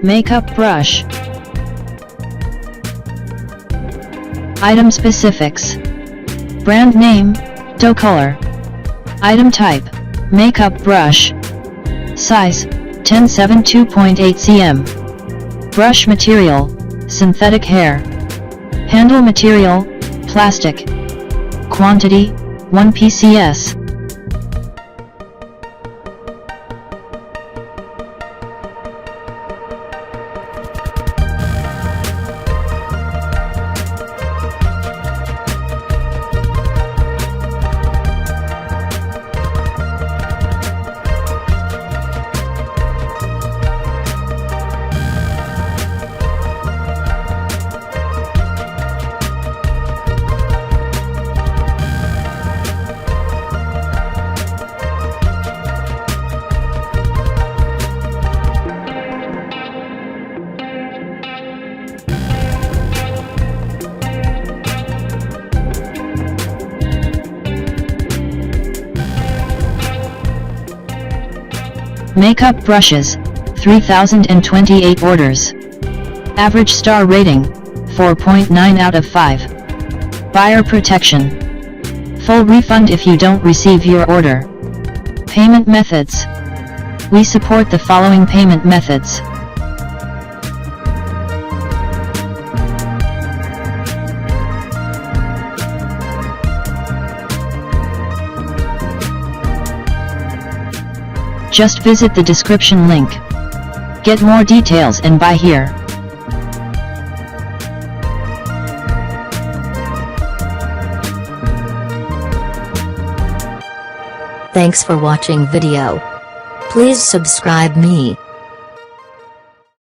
Makeup brush. Item specifics. Brand name, Docolor. Item type, makeup brush. Size, 10-7 2.8 cm. Brush material, synthetic hair. Handle material, plastic. Quantity, 1 pcs. Makeup brushes, 3028 orders. Average star rating, 4.9 out of 5. Buyer protection. Full refund if you don't receive your order. Payment methods. We support the following payment methods. Just visit the description link. Get more details and buy here. Thanks for watching video. Please subscribe me.